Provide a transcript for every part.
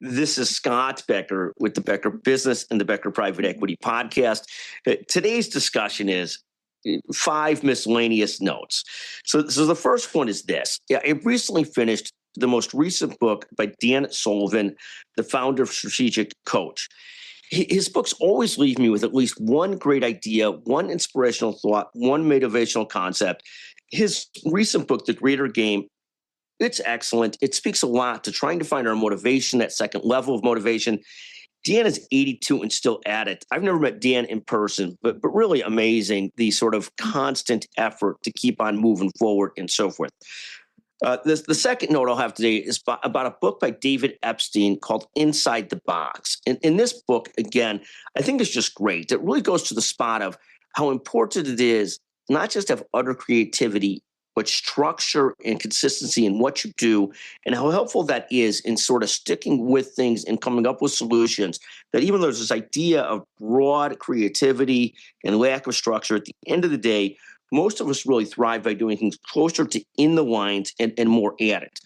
This is Scott Becker with the Becker Business and the Becker Private Equity Podcast. Today's discussion is 5 miscellaneous notes. So the first one is this. I recently finished the most recent book by Dan Sullivan, the founder of Strategic Coach. His books always leave me with at least one great idea, one inspirational thought, one motivational concept. His recent book, The Greater Game, it's excellent. It speaks a lot to trying to find our motivation, that second level of motivation. Dan is 82 and still at it. I've never met Dan in person, but really amazing, the sort of constant effort to keep on moving forward and so forth. The second note I'll have today is about a book by David Epstein called Inside the Box. And in this book, again, I think it's just great. It really goes to the spot of how important it is not just to have utter creativity, but structure and consistency in what you do, and how helpful that is in sort of sticking with things and coming up with solutions. That even though there's this idea of broad creativity and lack of structure, at the end of the day, most of us really thrive by doing things closer to in the lines and more at it.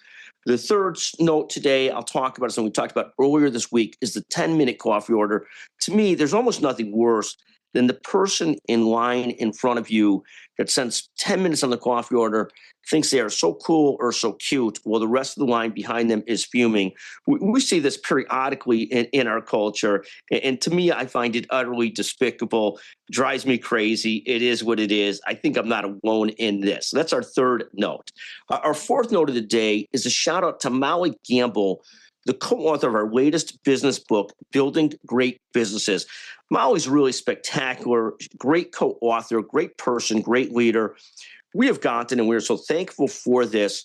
The third note today I'll talk about, something we talked about earlier this week, is the 10-minute coffee order. To me, there's almost nothing worse than the person in line in front of you that spends 10 minutes on the coffee order, thinks they are so cool or so cute, while the rest of the line behind them is fuming. We see this periodically in our culture. And to me, I find it utterly despicable, drives me crazy. It is what it is. I think I'm not alone in this. So that's our third note. Our fourth note of the day is a shout out to Molly Gamble, the co-author of our latest business book, Building Great Businesses. Molly's really spectacular, great co-author, great person, great leader. We have gotten, and we're so thankful for this,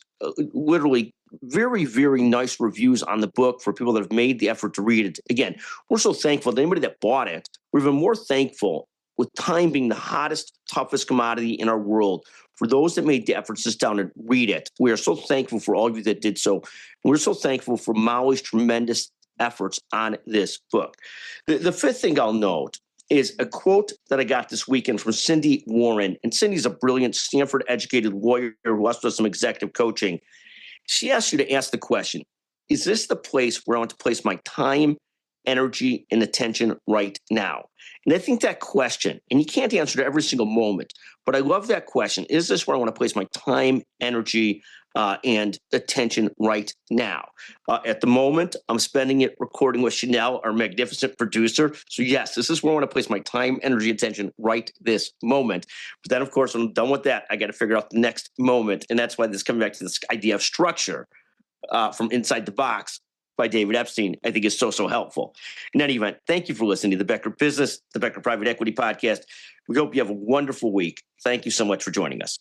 literally very, very nice reviews on the book for people that have made the effort to read it. Again, we're so thankful to anybody that bought it. We're even more thankful, with time being the hottest, toughest commodity in our world, for those that made the effort to sit down and read it. We are so thankful for all of you that did so. We're so thankful for Molly's tremendous efforts on this book. The fifth thing I'll note is a quote that I got this weekend from Cindy Warren. And Cindy's a brilliant Stanford-educated lawyer who also does some executive coaching. She asked you to ask the question, is this the place where I want to place my time, energy, and attention right now? And I think that question, and you can't answer it every single moment, but I love that question. Is this where I want to place my time, energy, and attention right now? At the moment, I'm spending it recording with Chanel, our magnificent producer. So yes, this is where I want to place my time, energy, attention right this moment. But then, of course, when I'm done with that, I got to figure out the next moment. And that's why this is coming back to this idea of structure from Inside the Box by David Epstein, I think is so helpful. In any event, thank you for listening to the Becker Business, the Becker Private Equity Podcast. We hope you have a wonderful week. Thank you so much for joining us.